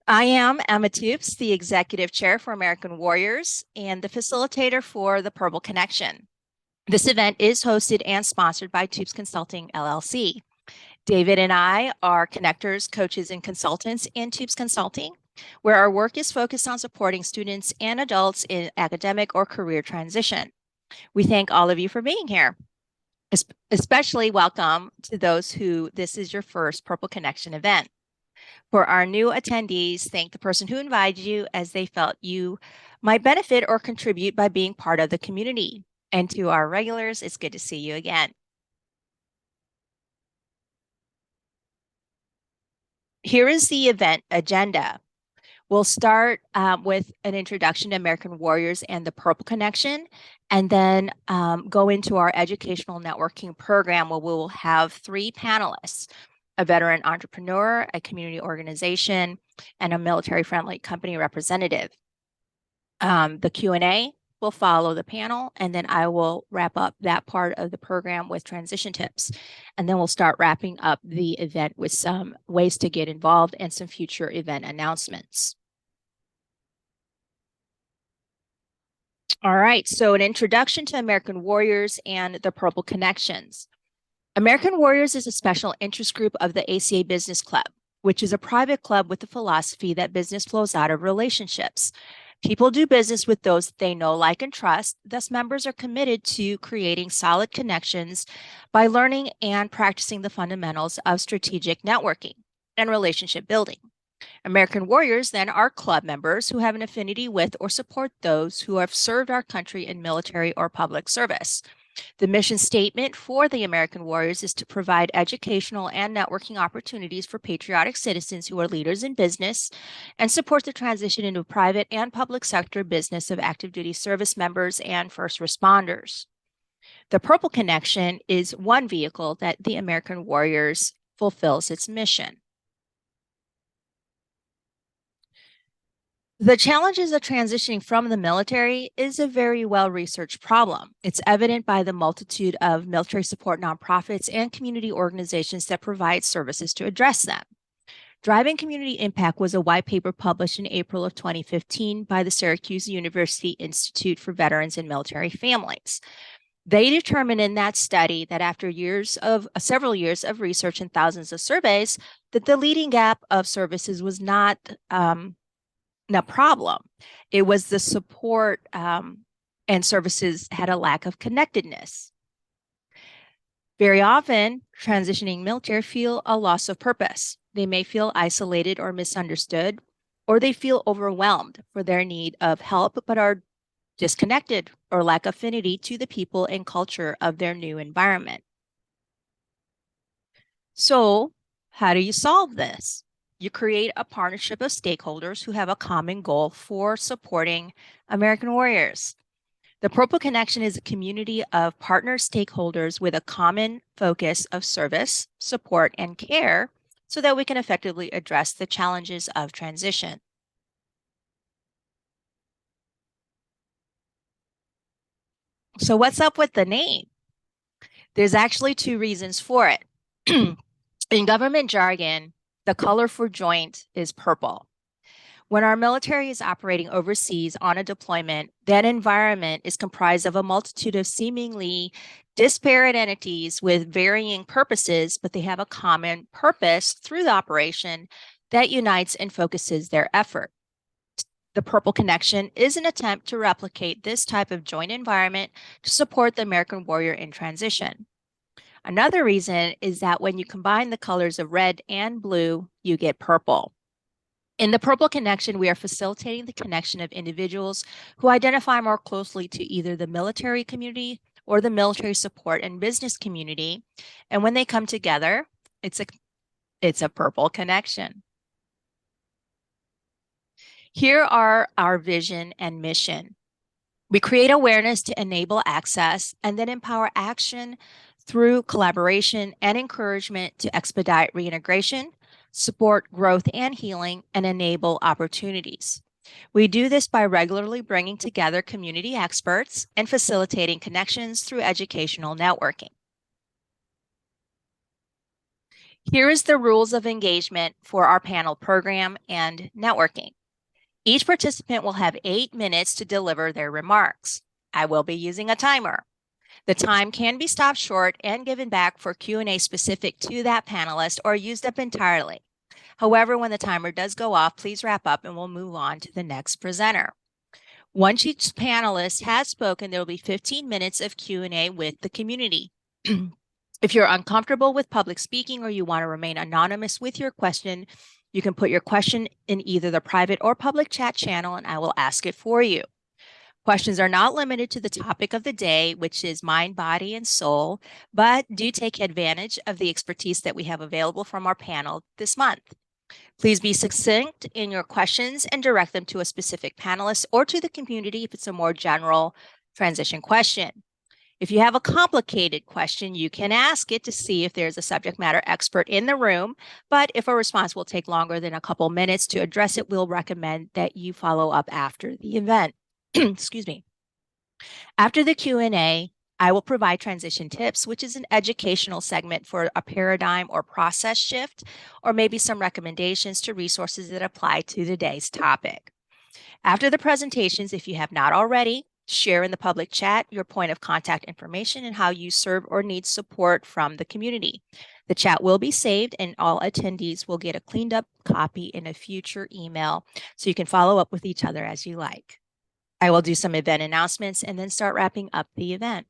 I am Emma Toops, the Executive Chair for American Warriors and the facilitator for the Purple Connection. This event is hosted and sponsored by Toops Consulting, LLC. David and I are connectors, coaches, and consultants in Toops Consulting, where our work is focused on supporting students and adults in academic or career transition. We thank all of you for being here. Especially welcome to those who this is your first Purple Connection event. For our new attendees, thank the person who invited you as they felt you might benefit or contribute by being part of the community. And to our regulars, it's good to see you again. Here is the event agenda. We'll start with an introduction to American Warriors and the Purple Connection, and then go into our educational networking program where we will have 3 panelists: a veteran entrepreneur, a community organization, and a military-friendly company representative. The Q&A will follow the panel, and then I will wrap up that part of the program with transition tips. And then we'll start wrapping up the event with some ways to get involved and some future event announcements. All right, so an introduction to American Warriors and the Purple Connections. American Warriors is a special interest group of the ACA Business Club, which is a private club with the philosophy that business flows out of relationships. People do business with those they know, like, and trust. Thus, members are committed to creating solid connections by learning and practicing the fundamentals of strategic networking and relationship building. American Warriors, then, are club members who have an affinity with or support those who have served our country in military or public service. The mission statement for the American Warriors is to provide educational and networking opportunities for patriotic citizens who are leaders in business and support the transition into private and public sector business of active duty service members and first responders. The Purple Connection is one vehicle that the American Warriors fulfills its mission. The challenges of transitioning from the military is a very well-researched problem. It's evident by the multitude of military support nonprofits and community organizations that provide services to address them. Driving Community Impact was a white paper published in April of 2015 by the Syracuse University Institute for Veterans and Military Families. They determined in that study that after several years of research and thousands of surveys, that the leading gap of services was not problem. It was the support and services had a lack of connectedness. Very often, transitioning military feel a loss of purpose. They may feel isolated or misunderstood, or they feel overwhelmed for their need of help, but are disconnected or lack affinity to the people and culture of their new environment. So, how do you solve this? You create a partnership of stakeholders who have a common goal for supporting American Warriors. The Purple Connection is a community of partner stakeholders with a common focus of service, support, and care so that we can effectively address the challenges of transition. So what's up with the name? There's actually 2 reasons for it. In government jargon, the color for joint is purple. When our military is operating overseas on a deployment, that environment is comprised of a multitude of seemingly disparate entities with varying purposes, but they have a common purpose through the operation that unites and focuses their effort. The Purple Connection is an attempt to replicate this type of joint environment to support the American Warrior in transition. Another reason is that when you combine the colors of red and blue, you get purple. In the Purple Connection, we are facilitating the connection of individuals who identify more closely to either the military community or the military support and business community. And when they come together, it's a Purple Connection. Here are our vision and mission. We create awareness to enable access and then empower action through collaboration and encouragement to expedite reintegration, support growth and healing, and enable opportunities. We do this by regularly bringing together community experts and facilitating connections through educational networking. Here is the rules of engagement for our panel program and networking. Each participant will have 8 minutes to deliver their remarks. I will be using a timer. The time can be stopped short and given back for Q&A specific to that panelist or used up entirely. However, when the timer does go off, please wrap up and we'll move on to the next presenter. Once each panelist has spoken, there will be 15 minutes of Q&A with the community. If you're uncomfortable with public speaking or you want to remain anonymous with your question, you can put your question in either the private or public chat channel and I will ask it for you. Questions are not limited to the topic of the day, which is mind, body, and soul, but do take advantage of the expertise that we have available from our panel this month. Please be succinct in your questions and direct them to a specific panelist or to the community if it's a more general transition question. If you have a complicated question, you can ask it to see if there's a subject matter expert in the room, but if a response will take longer than a couple minutes to address it, we'll recommend that you follow up after the event. Excuse me. After the Q&A, I will provide transition tips, which is an educational segment for a paradigm or process shift, or maybe some recommendations to resources that apply to today's topic. After the presentations, if you have not already, share in the public chat your point of contact information and how you serve or need support from the community. The chat will be saved and all attendees will get a cleaned up copy in a future email so you can follow up with each other as you like. I will do some event announcements and then start wrapping up the event.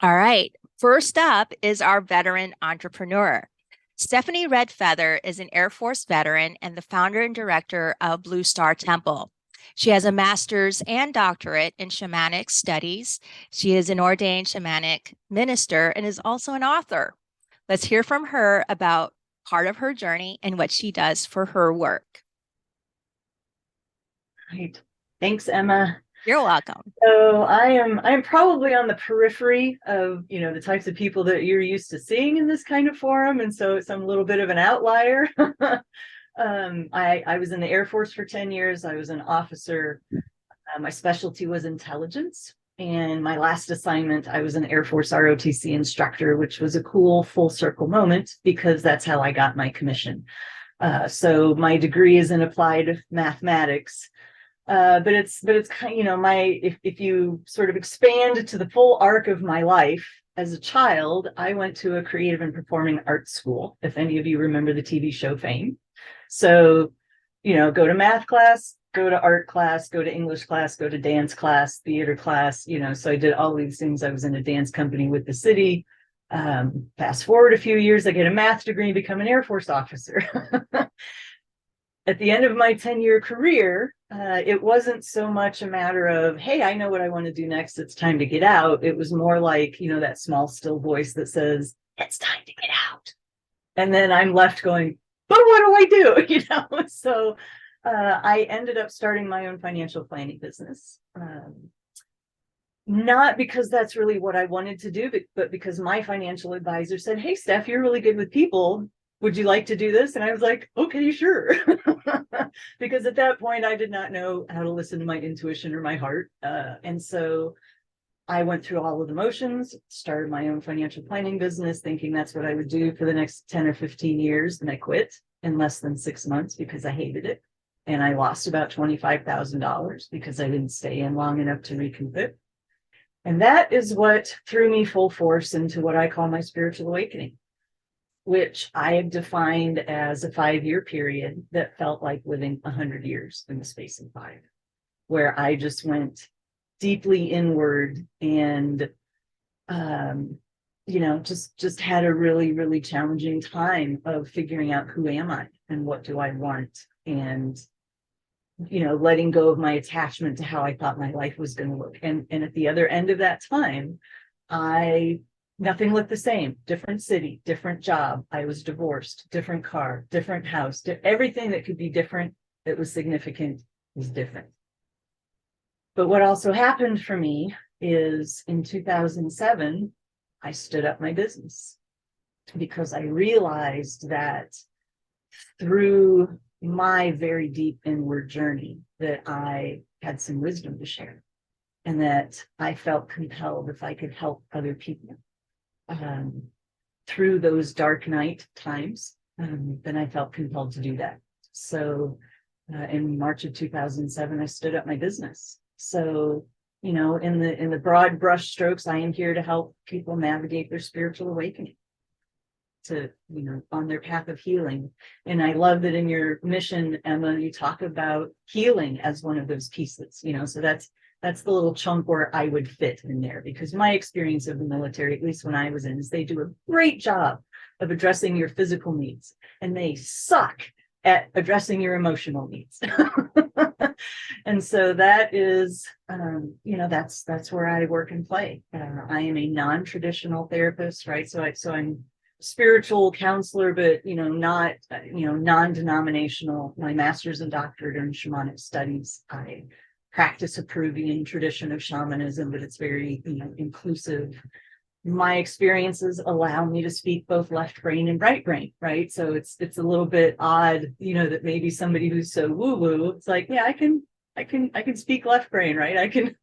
All right, first up is our veteran entrepreneur. Stephanie Red Feather is an Air Force veteran and the founder and director of Blue Star Temple. She has a master's and doctorate in shamanic studies. She is an ordained shamanic minister and is also an author. Let's hear from her about part of her journey and what she does for her work. Right. Thanks, Emma. You're welcome. So I'm probably on the periphery of, the types of people that you're used to seeing in this kind of forum. And so I'm a little bit of an outlier. I was in the Air Force for 10 years. I was an officer. My specialty was intelligence. And my last assignment, I was an Air Force ROTC instructor, which was a cool full circle moment because that's how I got my commission. So my degree is in applied mathematics. But it's kind of, if you sort of expand to the full arc of my life as a child, I went to a creative and performing arts school, if any of you remember the TV show Fame. So, go to math class, go to art class, go to English class, go to dance class, theater class, so I did all these things. I was in a dance company with the city. Fast forward a few years, I get a math degree and become an Air Force officer. At the end of my 10-year career, it wasn't so much a matter of, hey, I know what I want to do next. It's time to get out. It was more like, that small, still voice that says, it's time to get out. And then I'm left going, but what do I do? So I ended up starting my own financial planning business. Not because that's really what I wanted to do, but because my financial advisor said, hey, Steph, you're really good with people. Would you like to do this? And I was like, okay, sure. Because at that point, I did not know how to listen to my intuition or my heart. And so I went through all of the motions, started my own financial planning business, thinking that's what I would do for the next 10 or 15 years. And I quit in less than 6 months because I hated it. And I lost about $25,000 because I didn't stay in long enough to recoup it. And that is what threw me full force into what I call my spiritual awakening, which I have defined as a 5-year period that felt like living 100 years in the space of 5, where I just went deeply inward and, just had a really, really challenging time of figuring out who am I and what do I want, and, letting go of my attachment to how I thought my life was going to look. And at the other end of that time, nothing looked the same. Different city, different job. I was divorced, different car, different house. Everything that could be different that was significant was different. But what also happened for me is in 2007, I stood up my business because I realized that through my very deep inward journey that I had some wisdom to share and that I felt compelled if I could help other people, through those dark night times, then I felt compelled to do that. So in March of 2007, I stood up my business. So, you know, in the broad brush strokes, I am here to help people navigate their spiritual awakening, to, you know, on their path of healing. And I love that in your mission, Emma, you talk about healing as one of those pieces, you know, so that's the little chunk where I would fit in there, because my experience of the military, at least when I was in, is they do a great job of addressing your physical needs, and they suck at addressing your emotional needs. And so that is, you know, that's where I work and play. I am a non-traditional therapist, right? So I'm spiritual counselor, but, you know, not, you know, non-denominational. My master's and doctorate in shamanic studies. I practice a Peruvian tradition of shamanism, but it's very, you know, inclusive. My experiences allow me to speak both left brain and right brain, right? So it's a little bit odd, you know, that maybe somebody who's so woo-woo, it's like, yeah, I can speak left brain, right? I can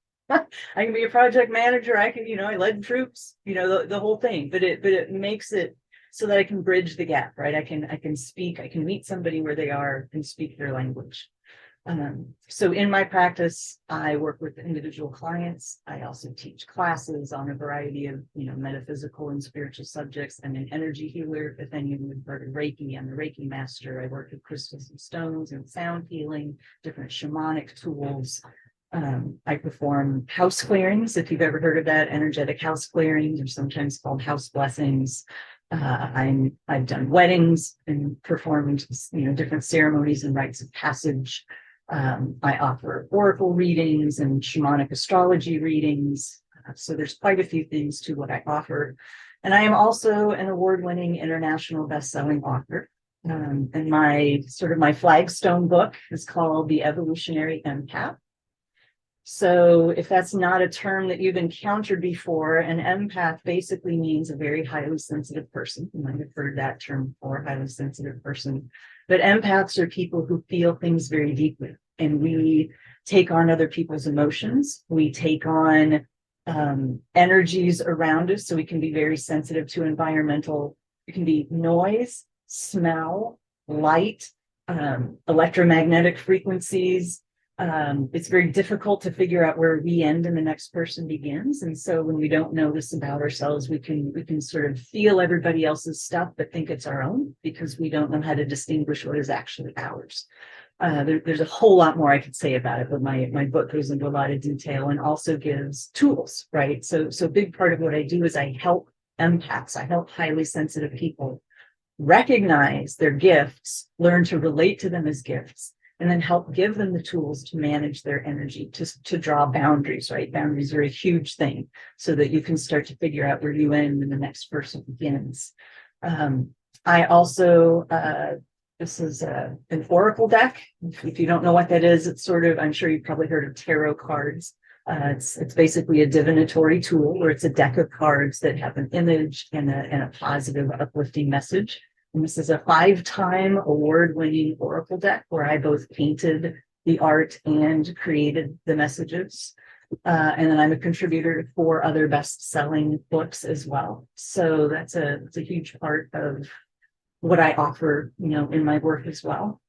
be a project manager. I can, you know, I led troops, you know, the whole thing, but it makes it so that I can bridge the gap, right? I can speak, I can meet somebody where they are and speak their language. So in my practice, I work with individual clients. I also teach classes on a variety of, you know, metaphysical and spiritual subjects. I'm an energy healer. If any of you have heard of Reiki, I'm the Reiki master. I work with crystals and stones and sound healing, different shamanic tools. I perform house clearings. If you've ever heard of that, energetic house clearings, or sometimes called house blessings. I've done weddings and performed, you know, different ceremonies and rites of passage. I offer oracle readings and shamanic astrology readings. So there's quite a few things to what I offer. And I am also an award-winning international best-selling author. And my flagstone book is called The Evolutionary Empath. So if that's not a term that you've encountered before, an empath basically means a very highly sensitive person. You might have heard that term before, highly sensitive person. But empaths are people who feel things very deeply, and we take on other people's emotions. We take on energies around us, so we can be very sensitive to environmental. It can be noise, smell, light, electromagnetic frequencies. It's very difficult to figure out where we end and the next person begins. And so when we don't know this about ourselves, we can sort of feel everybody else's stuff, but think it's our own, because we don't know how to distinguish what is actually ours. There's a whole lot more I could say about it, but my book goes into a lot of detail and also gives tools, right? So big part of what I do is I help empaths, I help highly sensitive people recognize their gifts, learn to relate to them as gifts, and then help give them the tools to manage their energy, to draw boundaries, right? Boundaries are a huge thing, so that you can start to figure out where you end and the next person begins. I also, this is an oracle deck. If you don't know what that is, it's sort of, I'm sure you've probably heard of tarot cards. It's basically a divinatory tool, where it's a deck of cards that have an image and a positive, uplifting message. And this is a 5-time award-winning oracle deck, where I both painted the art and created the messages. And then I'm a contributor to 4 other best-selling books as well. So that's a huge part of what I offer, you know, in my work as well.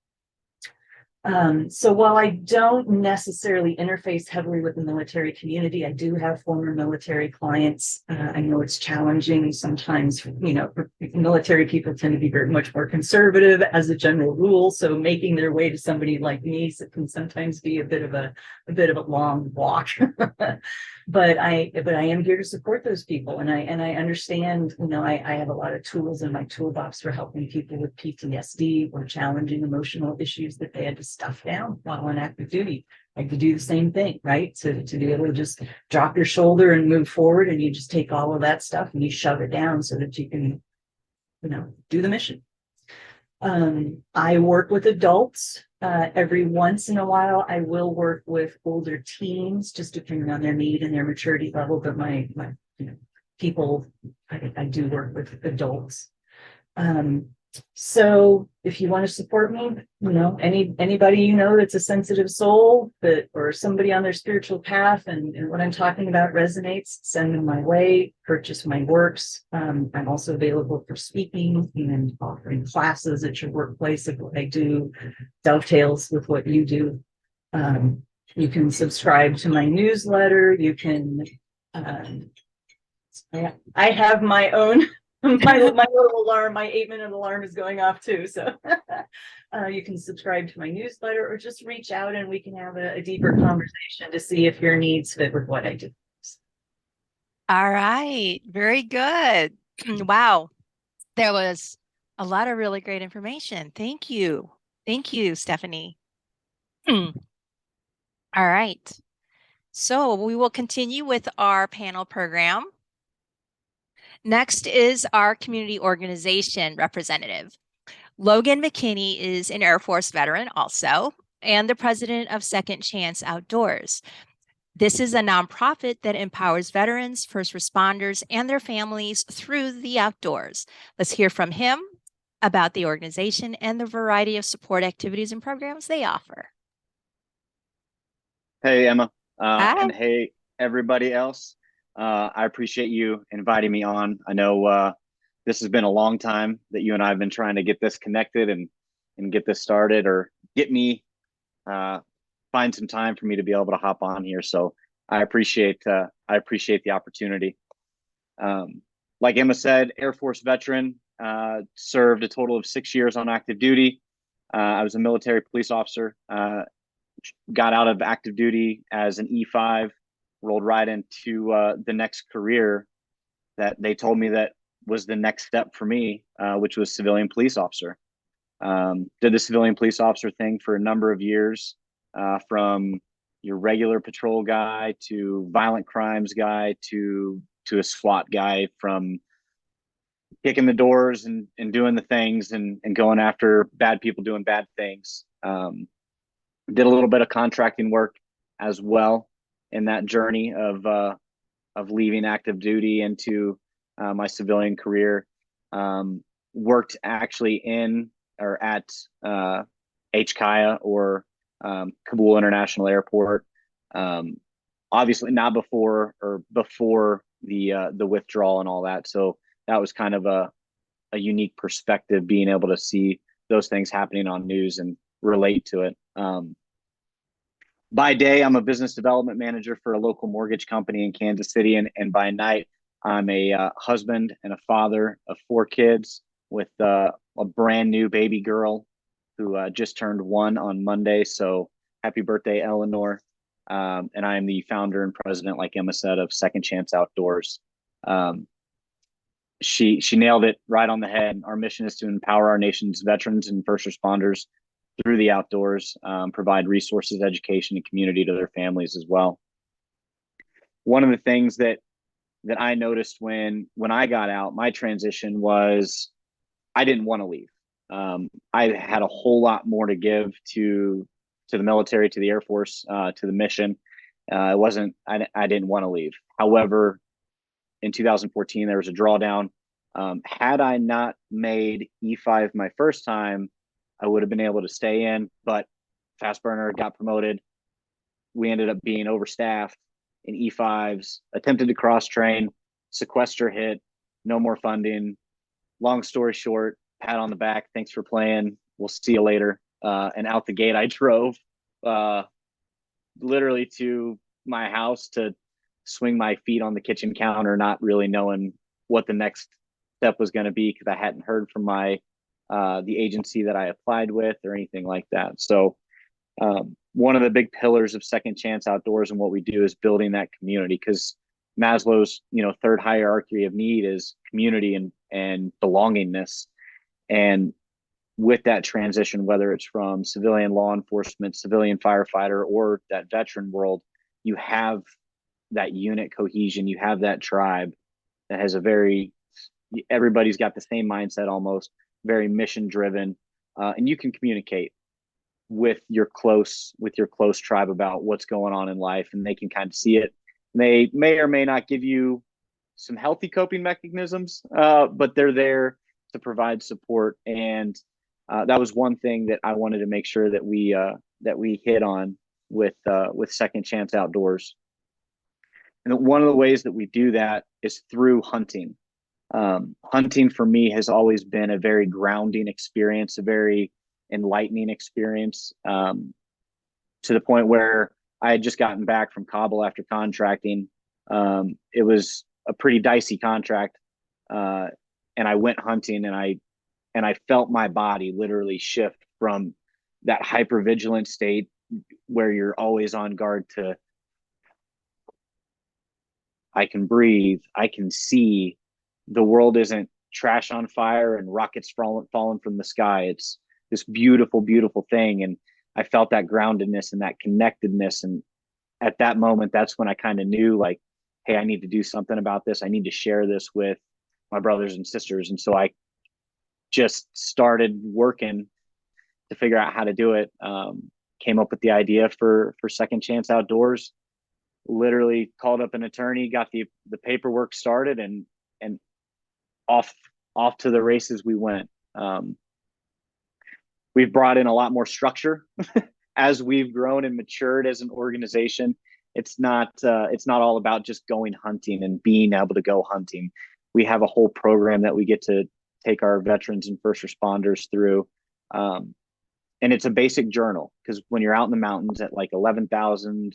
So while I don't necessarily interface heavily with the military community, I do have former military clients. I know it's challenging sometimes, you know, military people tend to be very much more conservative as a general rule. So making their way to somebody like me can sometimes be a bit of a long walk. But I am here to support those people, and I understand, you know, I have a lot of tools in my toolbox for helping people with PTSD or challenging emotional issues that they had to stuff down while on active duty. I could do the same thing, right? To be able to just drop your shoulder and move forward, and you just take all of that stuff and you shove it down so that you can, you know, do the mission. I work with adults. Every once in a while, I will work with older teens, just depending on their need and their maturity level. But my you know, people, I do work with adults. So if you want to support me, anybody that's a sensitive soul or somebody on their spiritual path and what I'm talking about resonates, send them my way, purchase my works. I'm also available for speaking and offering classes at your workplace if what I do dovetails with what you do. You can subscribe to my newsletter. You can, I have my own my little alarm, my 8-minute alarm is going off too. So you can subscribe to my newsletter or just reach out and we can have a deeper conversation to see if your needs fit with what I do. All right. Very good. Wow. There was a lot of really great information. Thank you. Thank you, Stephanie. All right. So we will continue with our panel program. Next is our community organization representative. Logan McKinney is an Air Force veteran also, and the president of Second Chance Outdoors. This is a nonprofit that empowers veterans, first responders, and their families through the outdoors. Let's hear from him about the organization and the variety of support activities and programs they offer. Hey, Emma, Hi. and hey, everybody else. I appreciate you inviting me on. I know this has been a long time that you and I have been trying to get this connected and get this started, or get me find some time for me to be able to hop on here. So I appreciate the opportunity. Like Emma said, Air Force veteran, served a total of 6 years on active duty. I was a military police officer. Got out of active duty as an E5, rolled right into the next career that they told me that was the next step for me, which was civilian police officer. Did the civilian police officer thing for a number of years, from your regular patrol guy to violent crimes guy to a SWAT guy, from kicking the doors and doing the things and going after bad people doing bad things. Did a little bit of contracting work as well in that journey of leaving active duty into my civilian career. Worked actually in or at HKIA or Kabul International Airport. Obviously not before the withdrawal and all that. So that was kind of a unique perspective, being able to see those things happening on news and relate to it. By day, I'm a business development manager for a local mortgage company in Kansas City, and by night, I'm a husband and a father of 4 kids with a brand new baby girl who just turned 1 on Monday. So happy birthday, Eleanor. And I am the founder and president, like Emma said, of Second Chance Outdoors. She nailed it right on the head. Our mission is to empower our nation's veterans and first responders through the outdoors, provide resources, education, and community to their families as well. One of the things that I noticed when I got out, my transition was I didn't want to leave. I had a whole lot more to give to the military, to the Air Force, to the mission. I didn't want to leave. However, in 2014, there was a drawdown. Had I not made E5 my first time, I would have been able to stay in, but fast burner got promoted. We ended up being overstaffed in E5s, attempted to cross train, sequester hit, no more funding. Long story short, pat on the back. Thanks for playing. We'll see you later. And out the gate, I drove literally to my house to swing my feet on the kitchen counter, not really knowing what the next step was going to be, because I hadn't heard from the agency that I applied with or anything like that. So one of the big pillars of Second Chance Outdoors and what we do is building that community, because Maslow's third hierarchy of need is community and belongingness. And with that transition, whether it's from civilian law enforcement, civilian firefighter, or that veteran world, you have that unit cohesion, you have that tribe that has everybody's got the same mindset, almost very mission driven, and you can communicate with your close tribe about what's going on in life, and they can kind of see it. They may or may not give you some healthy coping mechanisms, but they're there to provide support. And that was one thing that I wanted to make sure that we hit on with Second Chance Outdoors. And one of the ways that we do that is through hunting. Hunting for me has always been a very grounding experience, a very enlightening experience, to the point where I had just gotten back from Kabul after contracting. It was a pretty dicey contract, and I went hunting, and I felt my body literally shift from that hypervigilant state where you're always on guard to I can breathe, I can see, the world isn't trash on fire and rockets falling from the sky. It's this beautiful, beautiful thing. And I felt that groundedness and that connectedness. And at that moment, that's when I kind of knew, like, hey, I need to do something about this. I need to share this with my brothers and sisters. And so I just started working to figure out how to do it. Came up with the idea for Second Chance Outdoors. Literally called up an attorney, got the paperwork started, and off to the races we went. We've brought in a lot more structure as we've grown and matured as an organization. It's not all about just going hunting and being able to go hunting. We have a whole program that we get to take our veterans and first responders through. And it's a basic journal, because when you're out in the mountains at like 11,000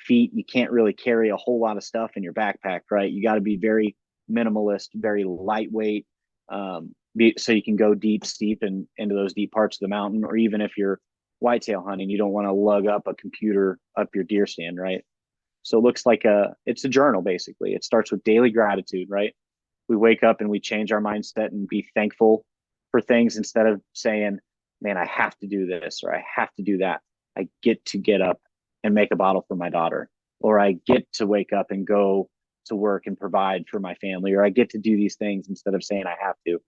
feet, you can't really carry a whole lot of stuff in your backpack, right? You got to be very minimalist, very lightweight, so you can go steep into those deep parts of the mountain. Or even if you're whitetail hunting, you don't want to lug up a computer up your deer stand, right? So it looks like it's a journal, basically. It starts with daily gratitude, right? We wake up and we change our mindset and be thankful for things, instead of saying, man, I have to do this or I have to do that. I get to get up and make a bottle for my daughter, or I get to wake up and go to work and provide for my family, or I get to do these things, instead of saying I have to.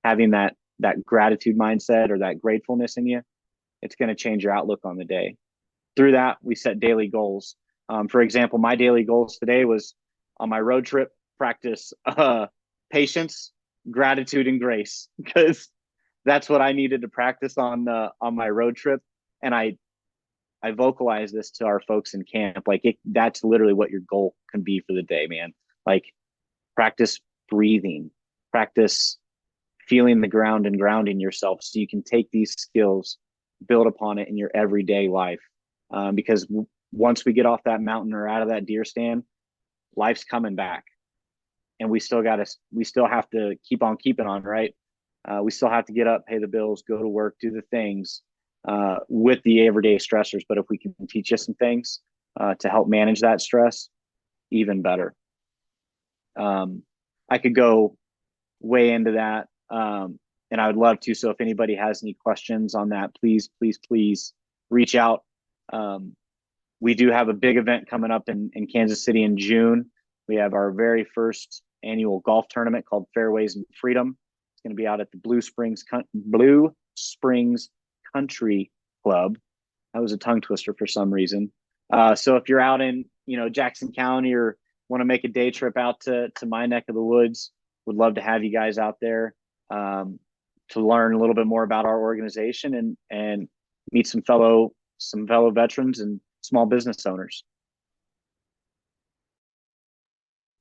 Having that gratitude mindset or that gratefulness in you, it's going to change your outlook on the day. Through that, we set daily goals. For example, my daily goals today was, on my road trip, practice patience, gratitude, and grace, because that's what I needed to practice on my road trip. And I vocalize this to our folks in camp. Like, that's literally what your goal can be for the day, man. Like, practice breathing, practice feeling the ground and grounding yourself, so you can take these skills, build upon it in your everyday life. Because once we get off that mountain or out of that deer stand, life's coming back, and we still have to keep on keeping on, right? We still have to get up, pay the bills, go to work, do the things, with the everyday stressors. But if we can teach you some things to help manage that stress, even better. I could go way into that, and I would love to. So if anybody has any questions on that, please reach out. We do have a big event coming up in Kansas City in June. We have our very first annual golf tournament called Fairways and Freedom. It's going to be out at the Blue Springs Country Club. That was a tongue twister for some reason. So if you're out in Jackson County, or want to make a day trip out to my neck of the woods, would love to have you guys out there to learn a little bit more about our organization and meet some fellow veterans and small business owners.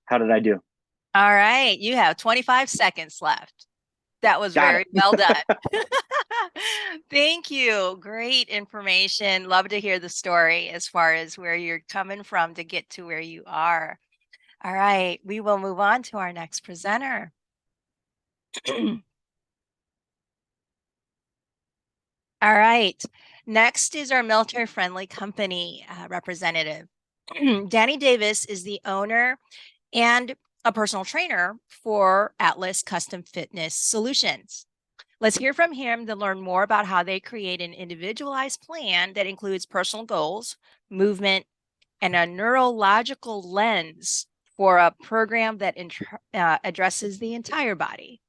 How did I do? All right. You have 25 seconds left. That was very well done. Thank you. Great information. Love to hear the story as far as where you're coming from to get to where you are. All right. We will move on to our next presenter. All right. Next is our military-friendly company representative. Danny Davis is the owner and a personal trainer for Atlas Custom Fitness Solutions. Let's hear from him to learn more about how they create an individualized plan that includes personal goals, movement, and a neurological lens for a program that addresses the entire body.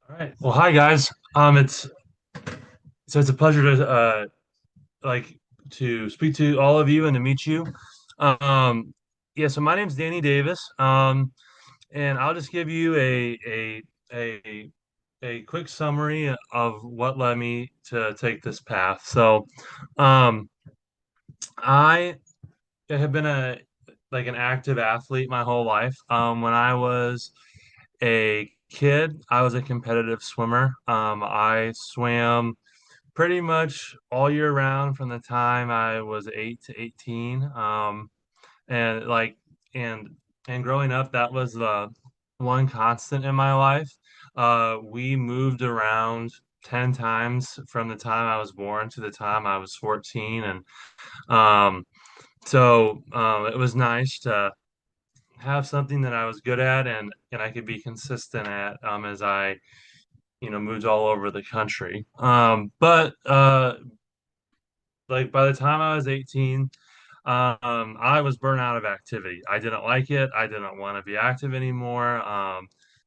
All right. Well, hi guys. It's a pleasure to speak to all of you and to meet you. So my name's Danny Davis. And I'll just give you a a quick summary of what led me to take this path. So, um, I have been an active athlete my whole life. When I was a kid, I was a competitive swimmer. I swam pretty much all year round from the time I was 8 to 18. And like and and growing up, that was the one constant in my life. We moved around 10 times from the time I was born to the time I was 14. And um, it was nice to have something that I was good at and I could be consistent at as I, moved all over the country. But like by the time I was 18, I was burnt out of activity. I didn't like it. I didn't want to be active anymore.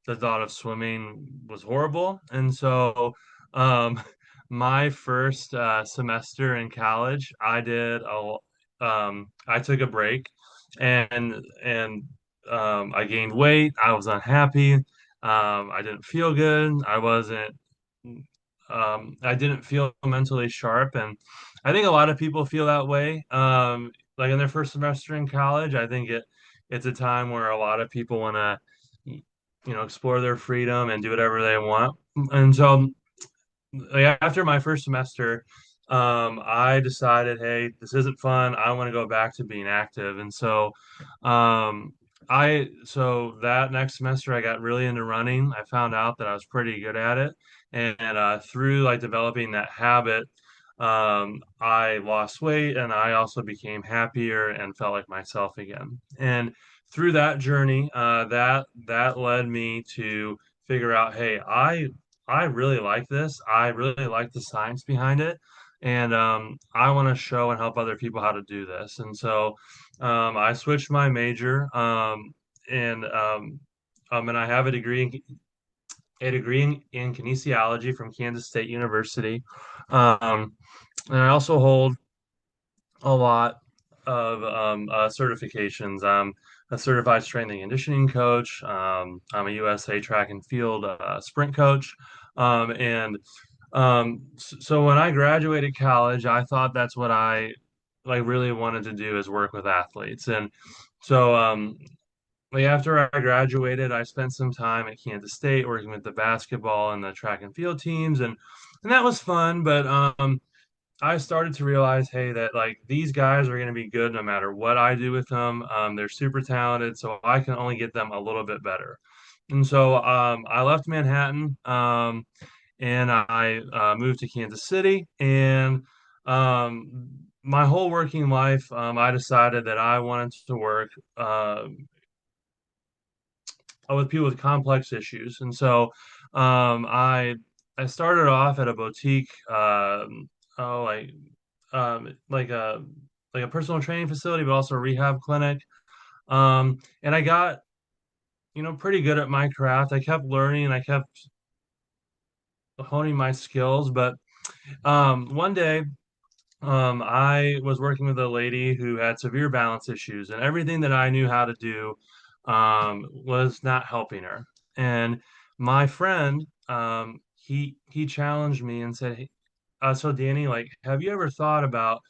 The thought of swimming was horrible. And so, um, my first semester in college, I took a break and I gained weight. I was unhappy. I didn't feel good. I didn't feel mentally sharp. And I think a lot of people feel that way. Like in their first semester in college, I think it's a time where a lot of people want to, explore their freedom and do whatever they want. And so, like, after my first semester, I decided, hey, this isn't fun. I want to go back to being active. And so, um, so that next semester, I got really into running. I found out that I was pretty good at it, and through like developing that habit, I lost weight, and I also became happier and felt like myself again. And through that journey, that led me to figure out, hey, I really like this. I really like the science behind it. And I want to show and help other people how to do this. And so I switched my major and I have a degree in kinesiology from Kansas State University. And I also hold a lot of certifications. I'm a certified strength and conditioning coach. I'm a USA track and field sprint coach. So when I graduated college, I thought that's what I like really wanted to do is work with athletes. And so like after I graduated, I spent some time at Kansas State working with the basketball and the track and field teams, and that was fun. But I started to realize, hey, that like these guys are going to be good no matter what I do with them. They're super talented, so I can only get them a little bit better. And so I left Manhattan and I moved to Kansas City. And my whole working life, I decided that I wanted to work with people with complex issues. And so I started off at a boutique, oh, like a like a personal training facility, but also a rehab clinic. And I got pretty good at my craft. I kept learning and I kept honing my skills. But one day, I was working with a lady who had severe balance issues, and everything that I knew how to do was not helping her. And my friend, he challenged me and said, hey, "So Danny, like, have you ever thought about,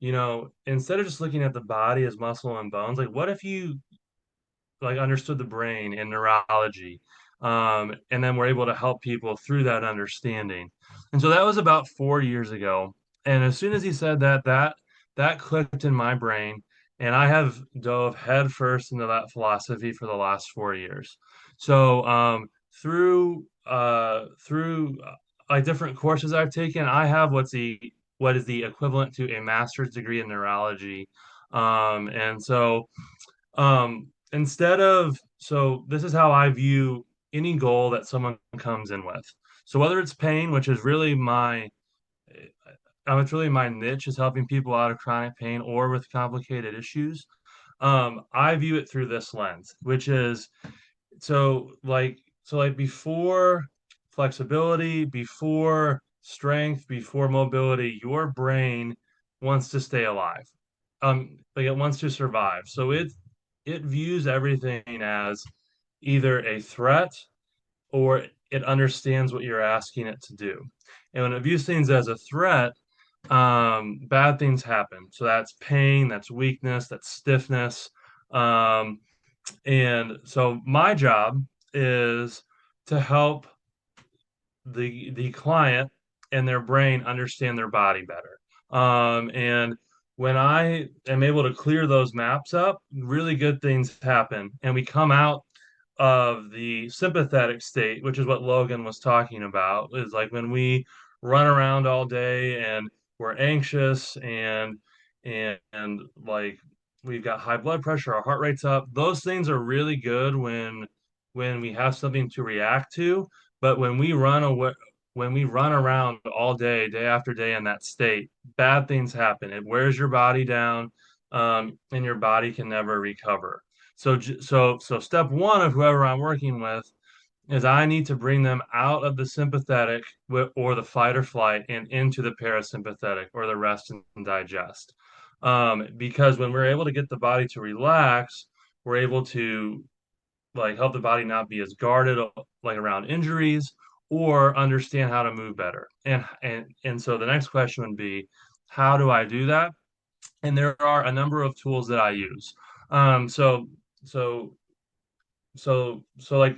instead of just looking at the body as muscle and bones, like, what if you like understood the brain and neurology, and then we're able to help people through that understanding?" And so that was about 4 years ago. And as soon as he said that, that clicked in my brain, and I have dove headfirst into that philosophy for the last 4 years. So through like different courses I've taken, I have what is the equivalent to a master's degree in neurology. And so so this is how I view any goal that someone comes in with. So whether it's pain, which is really it's really my niche is helping people out of chronic pain or with complicated issues. I view it through this lens, which is so like before flexibility, before strength, before mobility, your brain wants to stay alive. Like it wants to survive. So it views everything as either a threat or it understands what you're asking it to do. And when it views things as a threat, bad things happen. So that's pain, that's weakness, that's stiffness. Um, and so my job is to help the client and their brain understand their body better. And when I am able to clear those maps up, really good things happen, and we come out of the sympathetic state, which is what Logan was talking about, is like when we run around all day and we're anxious and like we've got high blood pressure, our heart rate's up. Those things are really good when we have something to react to. But when we run around all day, day after day in that state, bad things happen. It wears your body down, and your body can never recover. So step one of whoever I'm working with is I need to bring them out of the sympathetic or the fight or flight and into the parasympathetic or the rest and digest. Because when we're able to get the body to relax, we're able to like help the body not be as guarded like around injuries or understand how to move better. And so the next question would be, how do I do that? And there are a number of tools that I use. Um, so so so like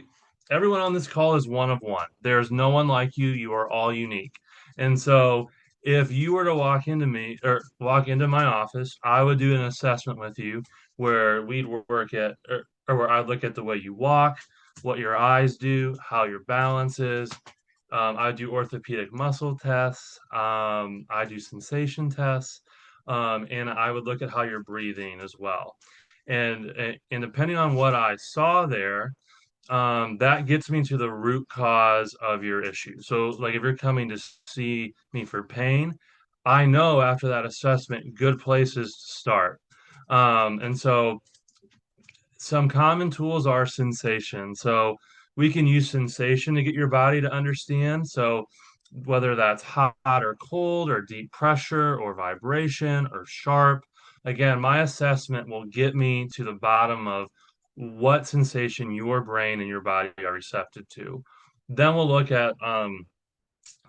everyone on this call is one of one. There's no one like you. You are all unique. And so if you were to walk into me or walk into my office, I would do an assessment with you where we'd work at or where I'd look at the way you walk, what your eyes do, how your balance is. I do orthopedic muscle tests. I do sensation tests. And I would look at how you're breathing as well. And depending on what I saw there, that gets me to the root cause of your issue. So, like if you're coming to see me for pain, I know after that assessment, good places to start. And so some common tools are sensation. So we can use sensation to get your body to understand. So whether that's hot or cold or deep pressure or vibration or sharp, again, my assessment will get me to the bottom of what sensation your brain and your body are receptive to. Then we'll look at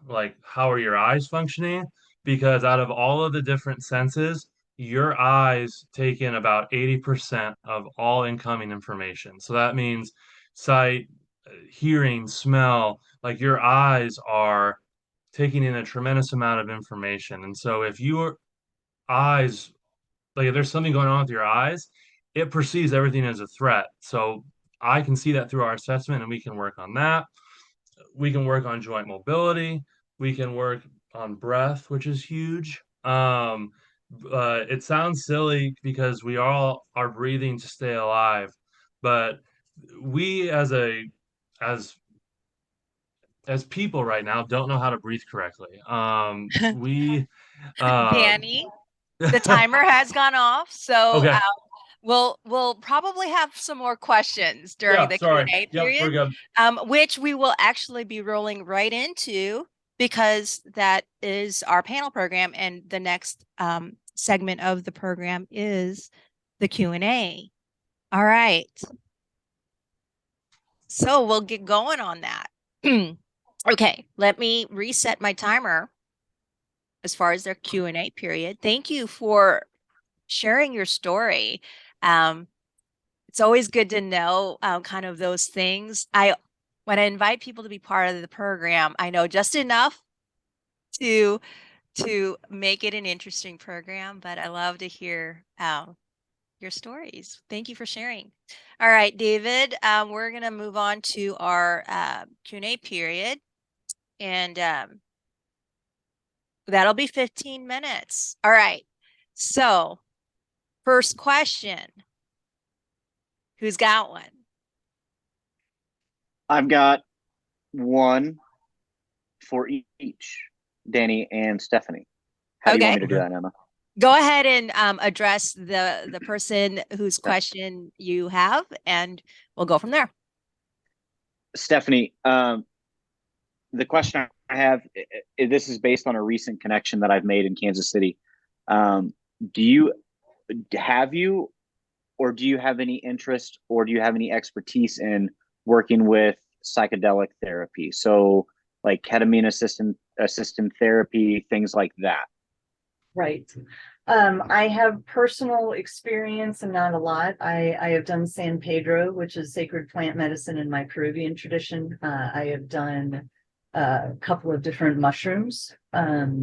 like how are your eyes functioning, because out of all of the different senses your eyes take in about 80% of all incoming information. So that means sight, hearing, smell, like your eyes are taking in a tremendous amount of information. And so if your eyes, like if there's something going on with your eyes, it perceives everything as a threat. So I can see that through our assessment and we can work on that. We can work on joint mobility. We can work on breath, which is huge. It sounds silly because we all are breathing to stay alive, but we as as people right now don't know how to breathe correctly. We Danny, the timer has gone off, so okay. we'll probably have some more questions during Yeah, the sorry. Q&A Yep, we're period, good. which we will actually be rolling right into because that is our panel program, and the next segment of the program is the Q&A. All right, so we'll get going on that. Okay, let me reset my timer as far as their Q&A period. Thank you for sharing your story. It's always good to know kind of those things. When I invite people to be part of the program, I know just enough to make it an interesting program, but I love to hear your stories. Thank you for sharing. All right, David, we're going to move on to our Q&A period, and that'll be 15 minutes. All right, so first question. Who's got one? I've got one for each, Danny and Stephanie. How do you want me to do that, Emma? Go ahead and address the person whose question you have, and we'll go from there. Stephanie, the question I have, this is based on a recent connection that I've made in Kansas City. Do you have any interest or do you have any expertise in working with psychedelic therapy. So like ketamine assistant therapy, things like that. Right. I have personal experience and not a lot. I have done San Pedro, which is sacred plant medicine in my Peruvian tradition. I have done a couple of different mushrooms,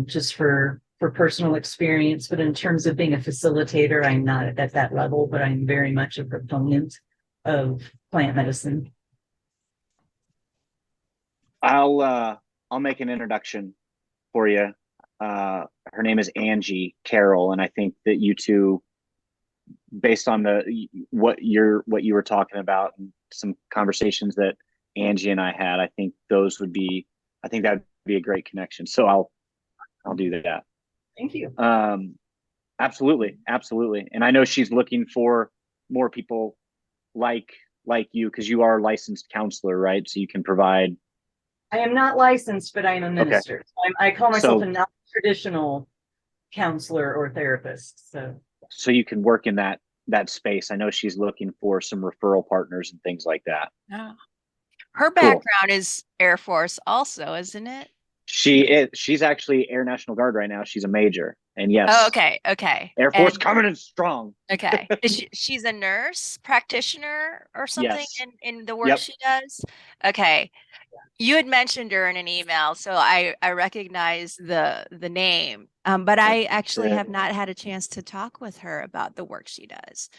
just for personal experience. But in terms of being a facilitator, I'm not at that level, but I'm very much a proponent of plant medicine. I'll make an introduction for you. Her name is Angie Carroll, and I think that you two, based on what you were talking about and some conversations that Angie and I had, I think that would be a great connection. So I'll do that. Thank you. Absolutely. And I know she's looking for more people like you, because you are a licensed counselor, right? So you can provide. I am not licensed, but I am a minister. Okay. So I call myself a non-traditional counselor or therapist. So you can work in that space. I know she's looking for some referral partners and things like that. Oh. Her background is Air Force also, isn't it? She's actually Air National Guard right now. She's a major. And yes. Oh, okay. Air Force coming in strong. Okay. She's a nurse practitioner or something. Yes. in the work she does? Okay. You had mentioned her in an email, so I recognize the name, but I actually have not had a chance to talk with her about the work she does.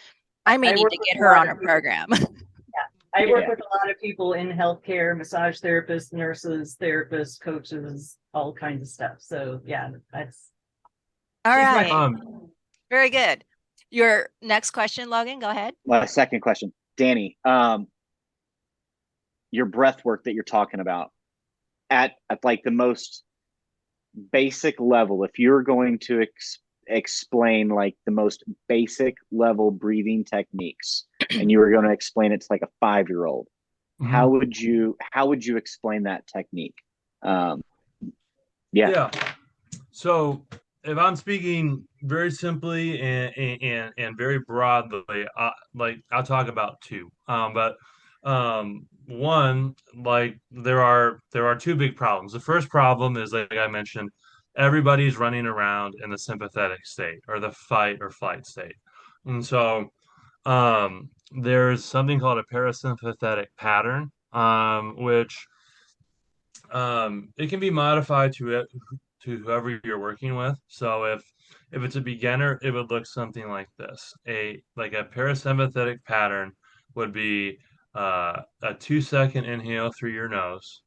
I may need to get her on a program. I work with a lot of people in healthcare, massage therapists, nurses, therapists, coaches, all kinds of stuff. So yeah, that's all right. Very good. Your next question, Logan, go ahead. My second question, Danny, your breath work that you're talking about at like the most basic level, if you're going to explain like the most basic level breathing techniques and you were going to explain it to like a 5-year-old, how would you explain that technique? So if I'm speaking very simply and very broadly, I'll talk about two. One, like there are two big problems. The first problem is, like I mentioned, everybody's running around in the sympathetic state or the fight or flight state. And so there's something called a parasympathetic pattern, which it can be modified to whoever you're working with. So if it's a beginner, it would look something like this. A parasympathetic pattern would be a 2-second inhale through your nose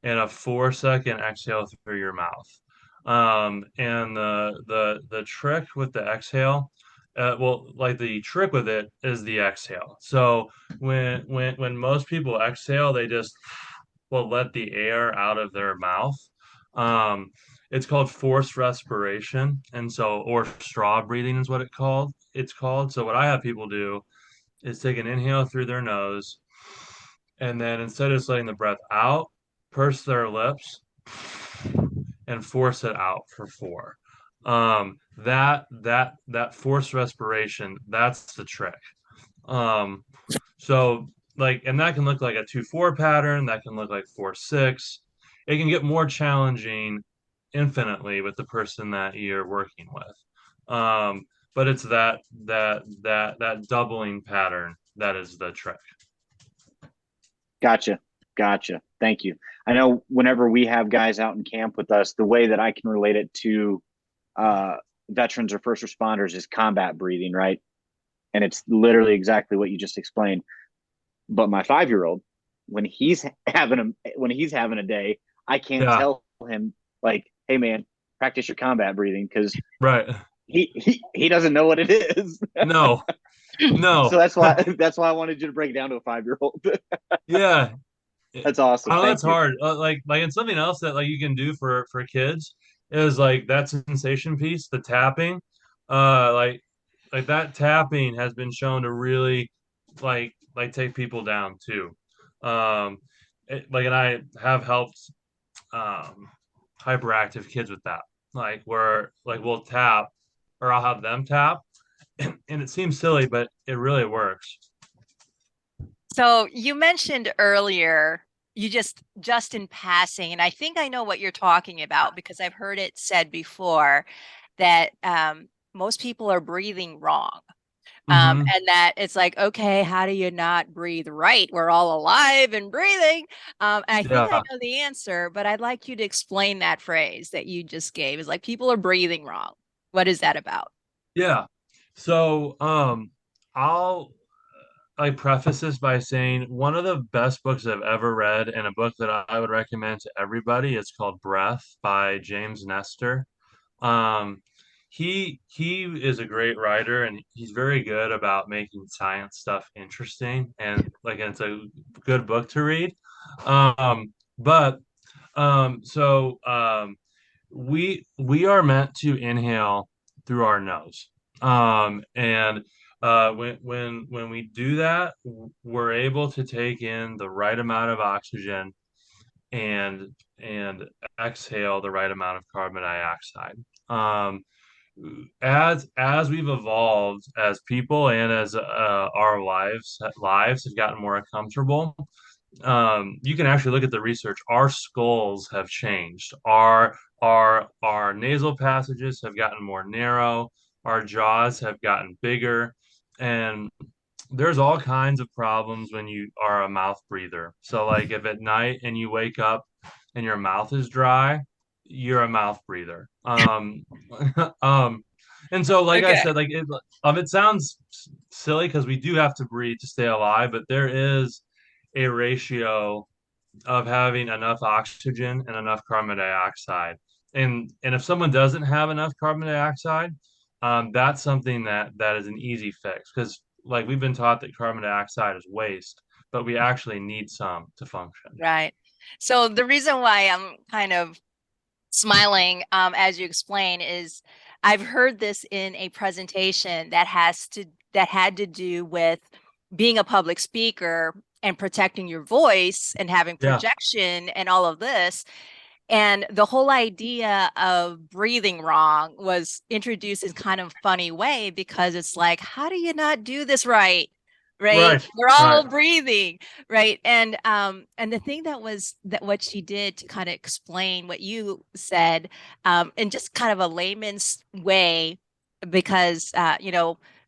and a 4-second exhale through your mouth. And the trick with the exhale, the trick with it is the exhale. So when most people exhale, they just will let the air out of their mouth. It's called forced respiration, and so, or straw breathing is what it's called. So what I have people do is take an inhale through their nose, and then instead of just letting the breath out, purse their lips and force it out for 4. That forced respiration, that's the trick. So and that can look like a 2-4 pattern, that can look like 4-6. It can get more challenging infinitely with the person that you're working with. But it's that doubling pattern that is the trick. Gotcha. Thank you. I know whenever we have guys out in camp with us, the way that I can relate it to veterans or first responders is combat breathing, right? And it's literally exactly what you just explained. But my 5-year-old, when he's having a day, I can't tell him like, hey man, practice your combat breathing, because he doesn't know what it is. No. So that's why I wanted you to break it down to a 5-year-old. Yeah. That's awesome. That's hard. And something else that like you can do for kids is like that sensation piece, the tapping. Like that tapping has been shown to really like take people down too. And I have helped hyperactive kids with that. Like where like we'll tap, or I'll have them tap, and it seems silly, but it really works. So you mentioned earlier just in passing, and I think I know what you're talking about because I've heard it said before that most people are breathing wrong. Hmm. And that it's like, okay, how do you not breathe right? We're all alive and breathing. And I think I Yeah. know the answer, but I'd like you to explain that phrase that you just gave. Is like people are breathing wrong. What is that about? Yeah. So, I'll like preface this by saying one of the best books I've ever read, and a book that I would recommend to everybody, is called Breath by James Nestor. Um, he is a great writer, and he's very good about making science stuff interesting, and like it's a good book to read. But so we are meant to inhale through our nose. And when we do that, we're able to take in the right amount of oxygen and exhale the right amount of carbon dioxide. Um, as we've evolved as people and as our lives have gotten more comfortable, you can actually look at the research. Our skulls have changed. Our nasal passages have gotten more narrow. Our jaws have gotten bigger, and there's all kinds of problems when you are a mouth breather. So, like if at night and you wake up and your mouth is dry, you're a mouth breather. Um, and so, like I Okay. said, it sounds silly because we do have to breathe to stay alive, but there is a ratio of having enough oxygen and enough carbon dioxide. And if someone doesn't have enough carbon dioxide, that's something that is an easy fix because like we've been taught that carbon dioxide is waste, but we actually need some to function. Right. So the reason why I'm kind of smiling as you explain is I've heard this in a presentation that had to do with being a public speaker and protecting your voice and having Yeah, projection and all of this. And the whole idea of breathing wrong was introduced in kind of funny way because it's like, how do you not do this right? Right? right, We're right. all breathing, right? And the thing that what she did to kind of explain what you said, in just kind of a layman's way, because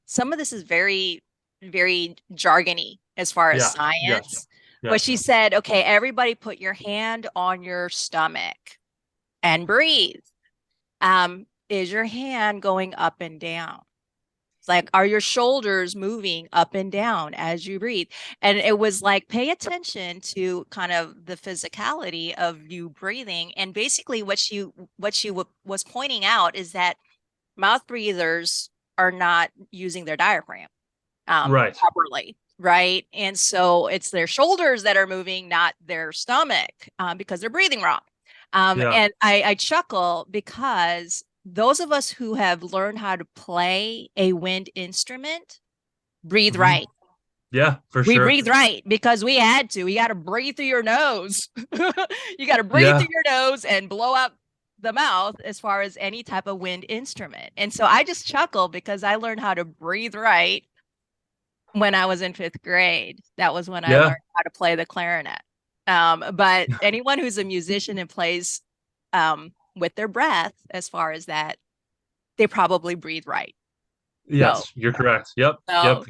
some of this is very, very jargony as far as Yeah, yes, science. But yes, she said, okay, everybody put your hand on your stomach and breathe. Is your hand going up and down? It's like, are your shoulders moving up and down as you breathe? And it was like, pay attention to kind of the physicality of you breathing. And basically, what she was pointing out is that mouth breathers are not using their diaphragm right. properly. Right. And so it's their shoulders that are moving, not their stomach, because they're breathing wrong. Yeah. And I chuckle because those of us who have learned how to play a wind instrument breathe Hmm. right. Yeah, for We sure. breathe right because we had to. You got to breathe through your nose. You got to breathe Yeah, through your nose and blow out the mouth as far as any type of wind instrument. And so I just chuckle because I learned how to breathe right when I was in fifth grade. That was when I yeah, learned how to play the clarinet. But anyone who's a musician and plays with their breath, as far as that, they probably breathe right. So, yes, you're correct. Yep, yep.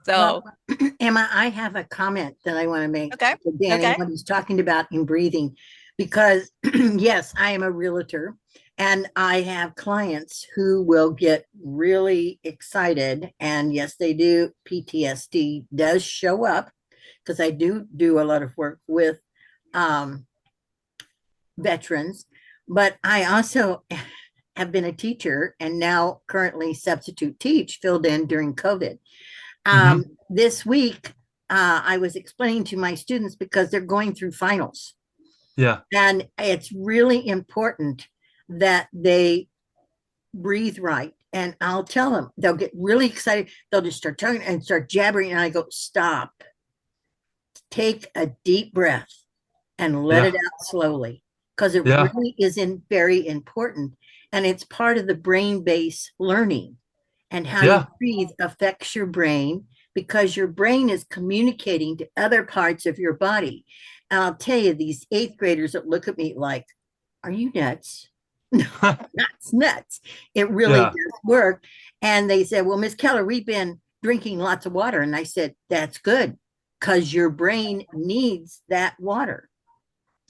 so, Well, so, Emma, I have a comment that I want to make okay, to Danny, okay, what he's talking about in breathing, because yes, I am a realtor and I have clients who will get really excited. And yes, they do. PTSD does show up because I do a lot of work with um, veterans, but I also have been a teacher and now currently substitute teach, filled in during COVID. Hmm. This week, I was explaining to my students because they're going through finals, Yeah, and it's really important that they breathe right. And I'll tell them, they'll get really excited. They'll just start talking and start jabbering. And I go, stop, take a deep breath and let it yeah, out slowly because it yeah, really is very important. And it's part of the brain based learning, and how you yeah, breathe affects your brain because your brain is communicating to other parts of your body. And I'll tell you, these eighth graders that look at me like, are you nuts? Nuts, nuts. It really Yeah. does work. And they said, well, Miss Keller, we've been drinking lots of water. And I said, that's good because your brain needs that water.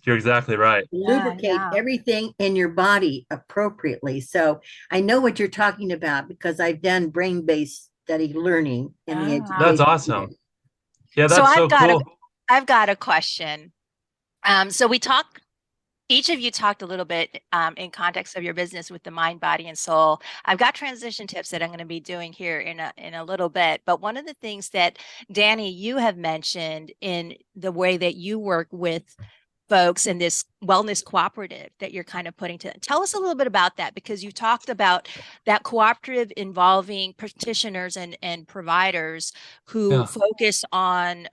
You're exactly right. Lubricate everything in your body appropriately. So I know what you're talking about because I've done brain-based study learning in the education. That's awesome. field. Yeah, So that's so cool. I've got a question. So each of you talked a little bit in context of your business with the mind, body, and soul. I've got transition tips that I'm going to be doing here in a little bit. But one of the things that, Danny, you have mentioned in the way that you work with folks in this wellness cooperative that you're kind of putting to, tell us a little bit about that, because you talked about that cooperative involving practitioners and providers who focus on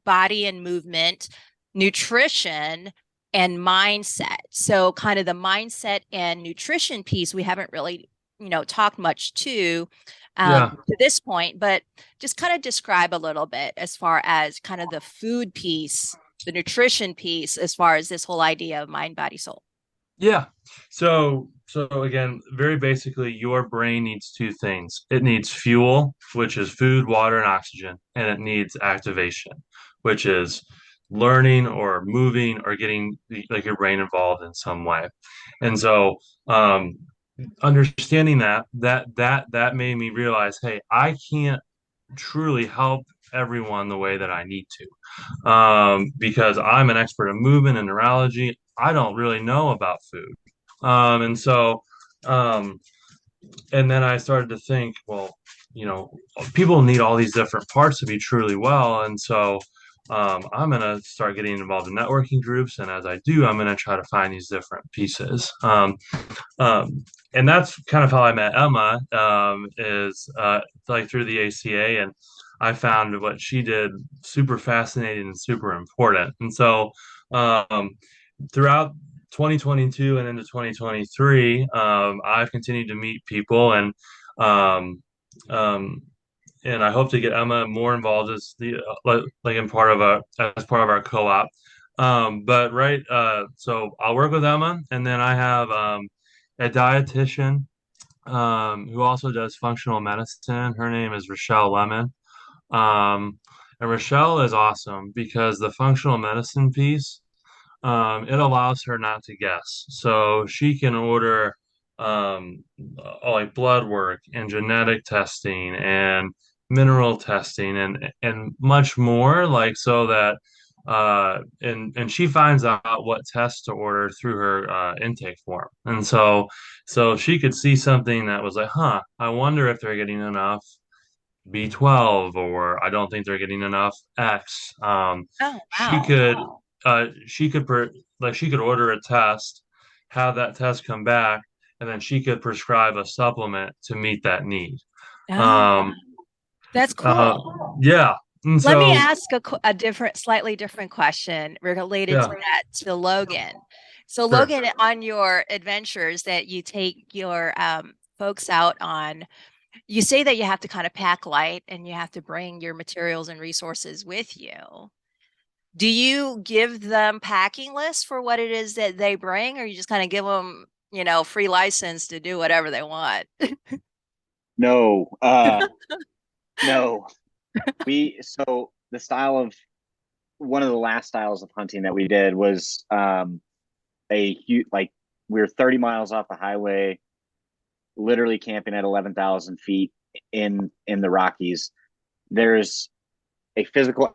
body and movement, nutrition, and mindset. So kind of the mindset and nutrition piece, we haven't really, talked much to this point, but just kind of describe a little bit as far as kind of the food piece, the nutrition piece, as far as this whole idea of mind, body, soul. Yeah. So again, very basically, your brain needs two things. It needs fuel, which is food, water, and oxygen, and it needs activation, which is learning or moving or getting like your brain involved in some way. And so, understanding that made me realize, hey, I can't truly help everyone the way that I need to, because I'm an expert in movement and neurology. I don't really know about food. And so, and then I started to think, well, people need all these different parts to be truly well. And so, I'm going to start getting involved in networking groups. And as I do, I'm going to try to find these different pieces. And that's kind of how I met Emma, is like through the ACA. And I found what she did super fascinating and super important. And so, throughout 2022 and into 2023, I've continued to meet people, um, um, and I hope to get Emma more involved as the like in part of as part of our co-op. But right, so I'll work with Emma, and then I have a dietitian who also does functional medicine. Her name is Rochelle Lemon. And Rochelle is awesome because the functional medicine piece, it allows her not to guess. So she can order like blood work and genetic testing and mineral testing and much more, like, so that and she finds out what tests to order through her intake form. And so she could see something that was like, I wonder if they're getting enough B12, or I don't think they're getting enough X. She could she could order a test, have that test come back, and then she could prescribe a supplement to meet that need. That's cool. Yeah. And Let me so, ask a slightly different question related to that, to Logan. So Sure. Logan, on your adventures that you take your folks out on, you say that you have to kind of pack light and you have to bring your materials and resources with you. Do you give them packing lists for what it is that they bring, or you just kind of give them, free license to do whatever they want? No, no. So the style of one of the last styles of hunting that we did was a huge, like, we were 30 miles off the highway, literally camping at 11,000 feet in the Rockies. There's a physical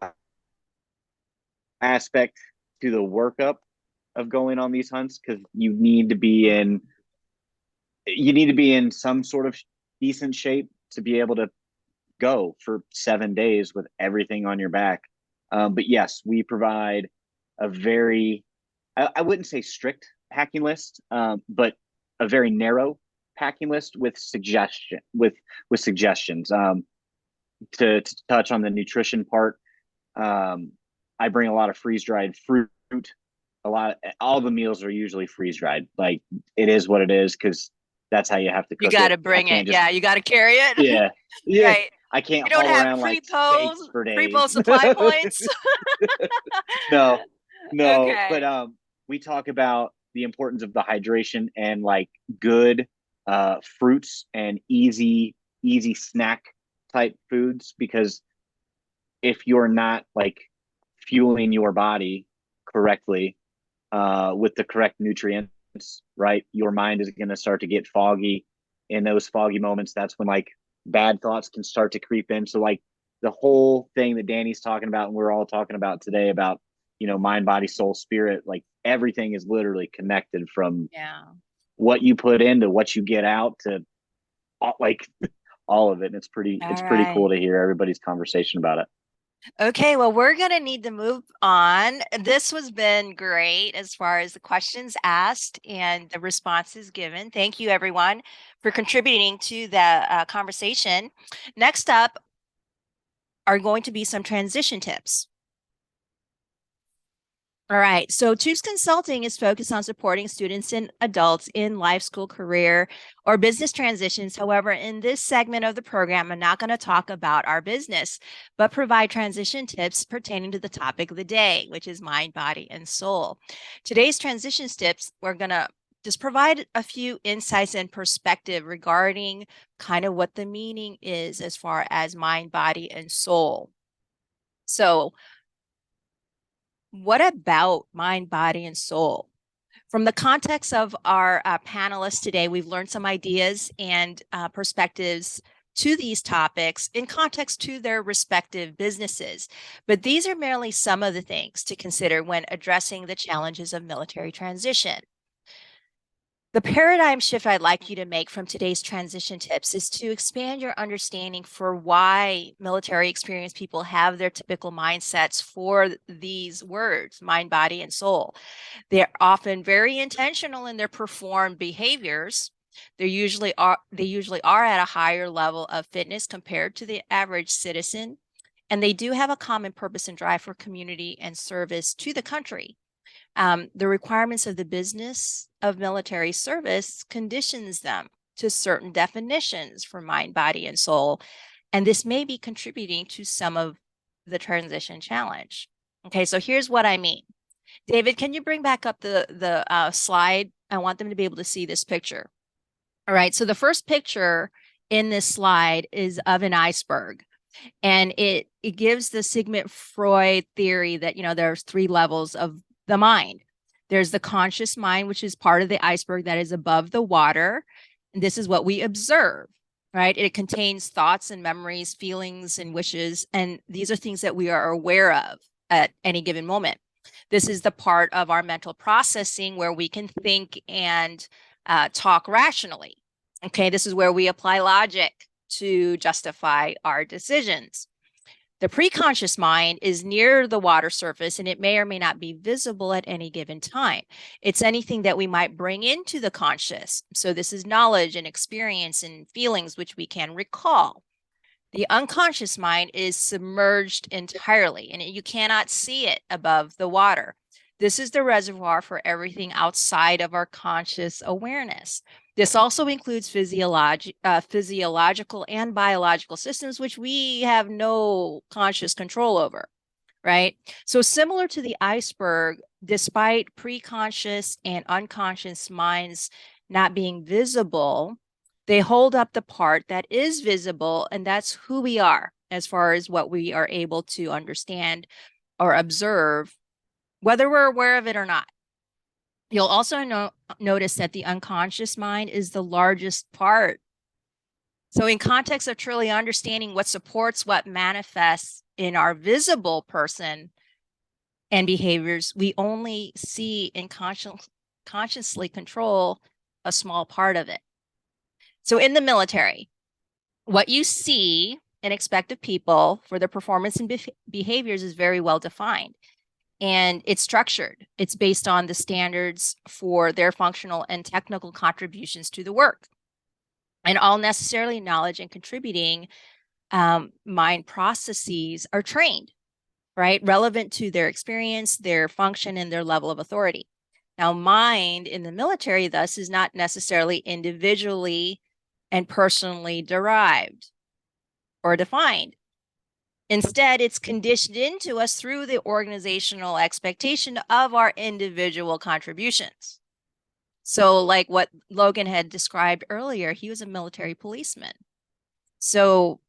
aspect to the workup of going on these hunts, because you need to be in some sort of decent shape to be able to go for 7 days with everything on your back. But yes, we provide a very, I wouldn't say strict packing list, but a very narrow packing list with suggestions. To touch on the nutrition part, I bring a lot of freeze-dried fruit. All the meals are usually freeze-dried. Like, it is what it is, because that's how you have to cook. You got to bring it. Yeah, you got to carry it. Yeah. Right. I can't You don't haul have around like steaks for pre-po days. supply points. No, no, Okay. but we talk about the importance of the hydration and like good fruits and easy snack type foods, because if you're not like fueling your body correctly with the correct nutrients, right, your mind is going to start to get foggy. In those foggy moments, that's when like bad thoughts can start to creep in. So like the whole thing that Danny's talking about and we're all talking about today about, you know, mind, body, soul, spirit, like everything is literally connected from Yeah. what you put into what you get out to like all of it. And All it's pretty right. cool to hear everybody's conversation about it. Okay, well, we're going to need to move on. This has been great as far as the questions asked and the responses given. Thank you, everyone, for contributing to the conversation. Next up are going to be some transition tips. All right, so Toops Consulting is focused on supporting students and adults in life, school, career, or business transitions. However, in this segment of the program, I'm not going to talk about our business, but provide transition tips pertaining to the topic of the day, which is mind, body, and soul. Today's transition tips, we're going to just provide a few insights and perspective regarding kind of what the meaning is as far as mind, body, and soul. So, what about mind, body, and soul? From the context of our panelists today, we've learned some ideas and perspectives to these topics in context to their respective businesses. But these are merely some of the things to consider when addressing the challenges of military transition. The paradigm shift I'd like you to make from today's transition tips is to expand your understanding for why military experienced people have their typical mindsets for these words, mind, body, and soul. They're often very intentional in their performed behaviors. They usually are at a higher level of fitness compared to the average citizen, and they do have a common purpose and drive for community and service to the country. The requirements of the business of military service conditions them to certain definitions for mind, body, and soul. And this may be contributing to some of the transition challenge. Okay, so here's what I mean. David, can you bring back up the slide? I want them to be able to see this picture. All right, so the first picture in this slide is of an iceberg. And it gives the Sigmund Freud theory that, you know, there's three levels of the mind. There's the conscious mind, which is part of the iceberg that is above the water. And this is what we observe, right? It contains thoughts and memories, feelings and wishes. And these are things that we are aware of at any given moment. This is the part of our mental processing where we can think and talk rationally. Okay, this is where we apply logic to justify our decisions. The preconscious mind is near the water surface and it may or may not be visible at any given time. It's anything that we might bring into the conscious. So this is knowledge and experience and feelings which we can recall. The unconscious mind is submerged entirely and you cannot see it above the water. This is the reservoir for everything outside of our conscious awareness. This also includes physiological and biological systems, which we have no conscious control over, right? So similar to the iceberg, despite preconscious and unconscious minds not being visible, they hold up the part that is visible, and that's who we are as far as what we are able to understand or observe, whether we're aware of it or not. You'll also notice that the unconscious mind is the largest part. So in context of truly understanding what supports what manifests in our visible person and behaviors, we only see and consciously control a small part of it. So in the military, what you see and expect of people for their performance and behaviors is very well defined. And it's structured. It's based on the standards for their functional and technical contributions to the work. And all necessarily knowledge and contributing mind processes are trained, right? Relevant to their experience, their function, and their level of authority. Now, mind in the military, thus, is not necessarily individually and personally derived or defined. Instead, it's conditioned into us through the organizational expectation of our individual contributions. So like what Logan had described earlier, he was a military policeman. So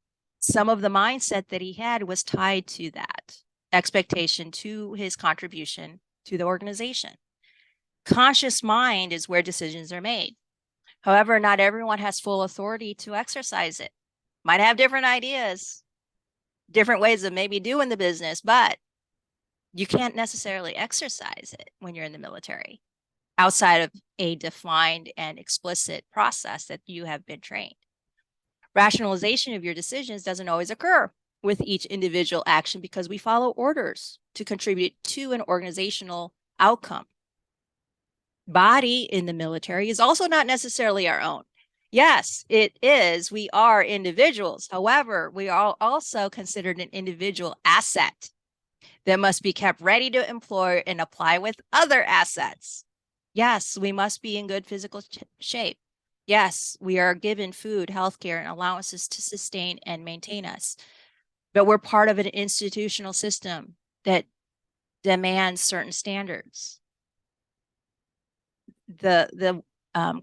some of the mindset that he had was tied to that expectation, to his contribution to the organization. Conscious mind is where decisions are made. However, not everyone has full authority to exercise it. Might have different ideas, different ways of maybe doing the business, but you can't necessarily exercise it when you're in the military outside of a defined and explicit process that you have been trained. Rationalization of your decisions doesn't always occur with each individual action because we follow orders to contribute to an organizational outcome. Body in the military is also not necessarily our own. Yes, it is. We are individuals. However, we are also considered an individual asset that must be kept ready to employ and apply with other assets. Yes, we must be in good physical shape. Yes, we are given food, healthcare, and allowances to sustain and maintain us. But we're part of an institutional system that demands certain standards. The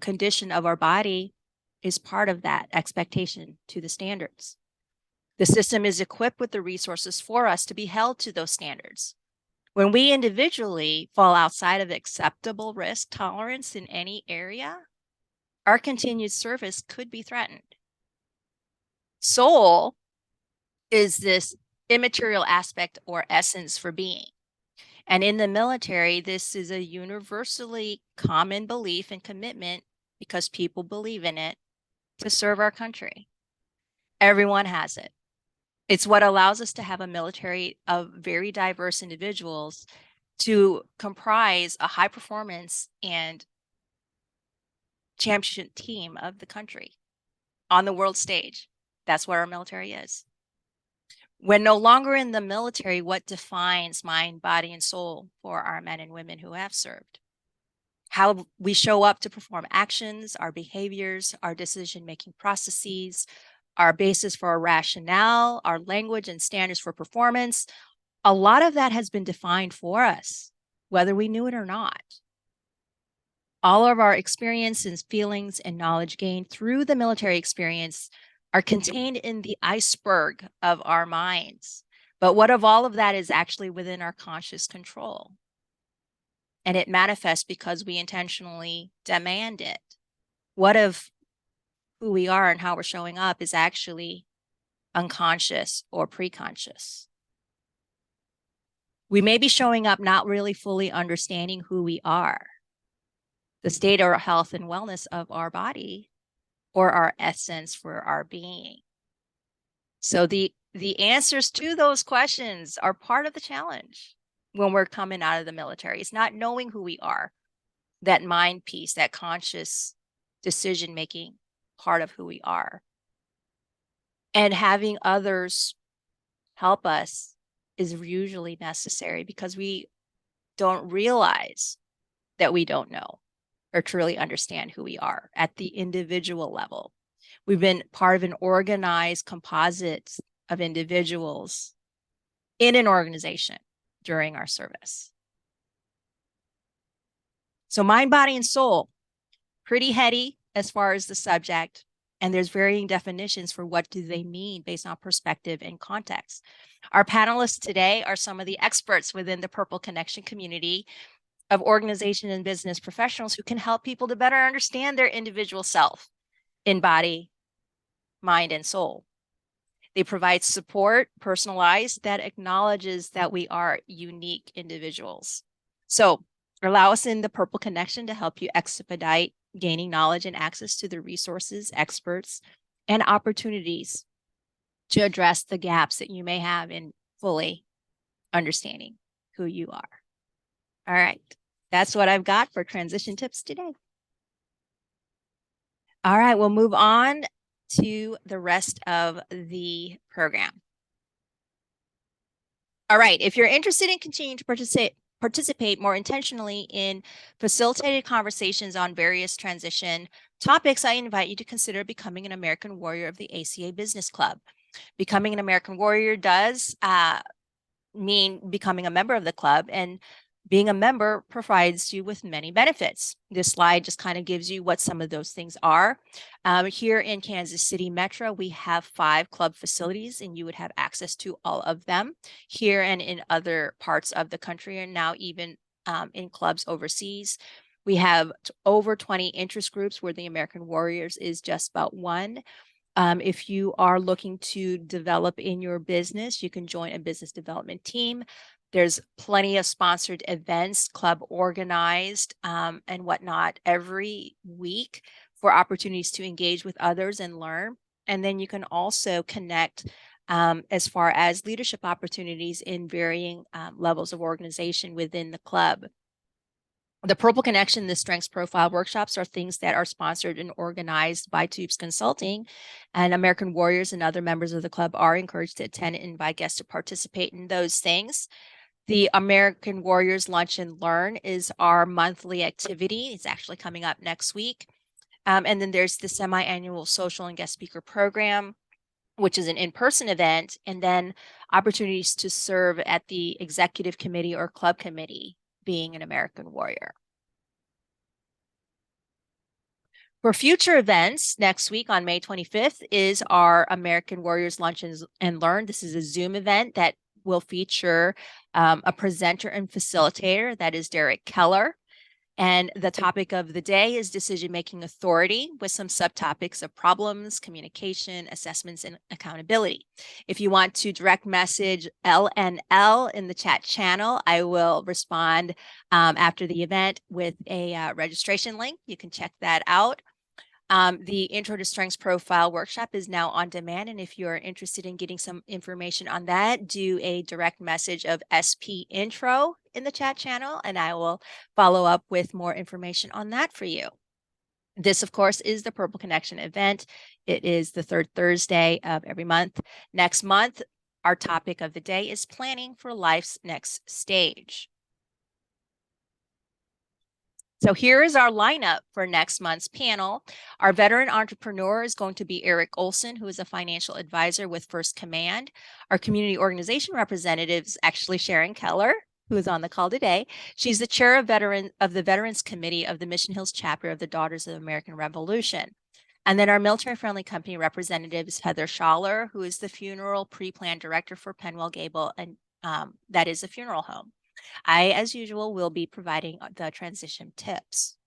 condition of our body is part of that expectation to the standards. The system is equipped with the resources for us to be held to those standards. When we individually fall outside of acceptable risk tolerance in any area, our continued service could be threatened. Soul is this immaterial aspect or essence for being. And in the military, this is a universally common belief and commitment, because people believe in it, to serve our country. Everyone has it. It's what allows us to have a military of very diverse individuals to comprise a high performance and championship team of the country on the world stage. That's what our military is. When no longer in the military, what defines mind, body, and soul for our men and women who have served? How we show up to perform actions, our behaviors, our decision-making processes, our basis for our rationale, our language and standards for performance. A lot of that has been defined for us, whether we knew it or not. All of our experiences, feelings, and knowledge gained through the military experience are contained in the iceberg of our minds. But what of all of that is actually within our conscious control? And it manifests because we intentionally demand it. What if who we are and how we're showing up is actually unconscious or preconscious? We may be showing up not really fully understanding who we are, the state or health and wellness of our body, or our essence for our being. So the answers to those questions are part of the challenge when we're coming out of the military. It's not knowing who we are, that mind piece, that conscious decision-making part of who we are. And having others help us is usually necessary because we don't realize that we don't know or truly understand who we are at the individual level. We've been part of an organized composite of individuals in an organization during our service. So mind, body, and soul, pretty heady as far as the subject, and there's varying definitions for what do they mean based on perspective and context. Our panelists today are some of the experts within the Purple Connection community of organization and business professionals who can help people to better understand their individual self in body, mind, and soul. They provide support, personalized, that acknowledges that we are unique individuals. So allow us in the Purple Connection to help you expedite gaining knowledge and access to the resources, experts, and opportunities to address the gaps that you may have in fully understanding who you are. All right, that's what I've got for transition tips today. All right, we'll move on to the rest of the program. All right, if you're interested in continuing to participate more intentionally in facilitated conversations on various transition topics, I invite you to consider becoming an American Warrior of the ACA Business Club. Becoming an American Warrior does mean becoming a member of the club, and being a member provides you with many benefits. This slide just kind of gives you what some of those things are. Here in Kansas City Metro, we have 5 club facilities, and you would have access to all of them here and in other parts of the country, and now even in clubs overseas. We have over 20 interest groups where the American Warriors is just about one. If you are looking to develop in your business, you can join a business development team. There's plenty of sponsored events, club organized, and whatnot every week for opportunities to engage with others and learn. And then you can also connect as far as leadership opportunities in varying levels of organization within the club. The Purple Connection, the Strengths Profile workshops are things that are sponsored and organized by Toops Consulting, and American Warriors and other members of the club are encouraged to attend and invite guests to participate in those things. The American Warriors Lunch and Learn is our monthly activity. It's actually coming up next week. And then there's the semi-annual social and guest speaker program, which is an in-person event, and then opportunities to serve at the executive committee or club committee, being an American Warrior. For future events, next week on May 25th is our American Warriors Lunch and Learn. This is a Zoom event that will feature a presenter and facilitator, that is Derek Keller. And the topic of the day is decision-making authority, with some subtopics of problems, communication, assessments, and accountability. If you want to direct message LNL in the chat channel, I will respond after the event with a registration link. You can check that out. The Intro to Strengths Profile workshop is now on demand, and if you're interested in getting some information on that, do a direct message of SP Intro in the chat channel, and I will follow up with more information on that for you. This, of course, is the Purple Connection event. It is the 3rd Thursday of every month. Next month, our topic of the day is planning for life's next stage. So here is our lineup for next month's panel. Our veteran entrepreneur is going to be Eric Olson, who is a financial advisor with First Command. Our community organization representative is actually Sharon Keller, who is on the call today. She's the chair of the Veterans Committee of the Mission Hills chapter of the Daughters of the American Revolution. And then our military-friendly company representative is Heather Schaller, who is the funeral pre-plan director for Penwell Gable, and that is a funeral home. I, as usual, will be providing the transition tips.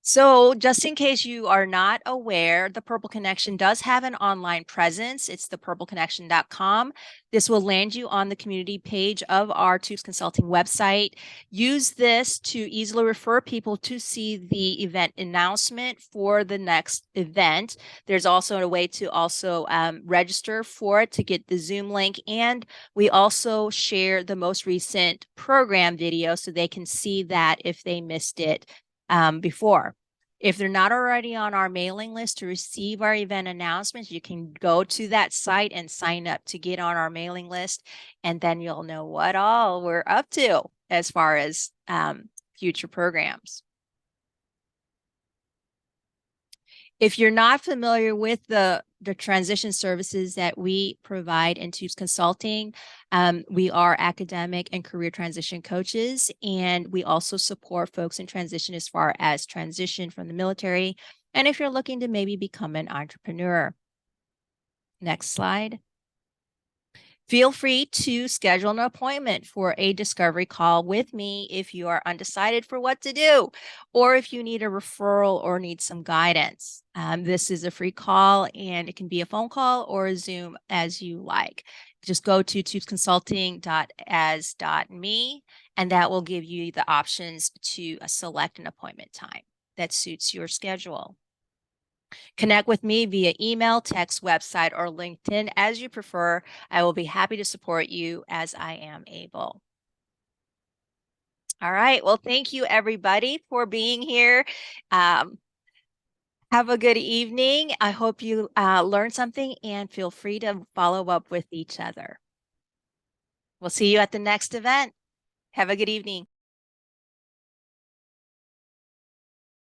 So just in case you are not aware, the Purple Connection does have an online presence. It's thepurpleconnection.com. This will land you on the community page of our Toops Consulting website. Use this to easily refer people to see the event announcement for the next event. There's also a way to also register for it to get the Zoom link. And we also share the most recent program video so they can see that if they missed it before. If they're not already on our mailing list to receive our event announcements, you can go to that site and sign up to get on our mailing list, and then you'll know what all we're up to as far as future programs. If you're not familiar with the transition services that we provide in Toops Consulting, we are academic and career transition coaches, and we also support folks in transition as far as transition from the military, and if you're looking to maybe become an entrepreneur. Next slide. Feel free to schedule an appointment for a discovery call with me if you are undecided for what to do, or if you need a referral or need some guidance. This is a free call, and it can be a phone call or a Zoom as you like. Just go to toopsconsulting.as.me, and that will give you the options to select an appointment time that suits your schedule. Connect with me via email, text, website, or LinkedIn as you prefer. I will be happy to support you as I am able. All right. Well, thank you, everybody, for being here. Have a good evening. I hope you learned something, and feel free to follow up with each other. We'll see you at the next event. Have a good evening.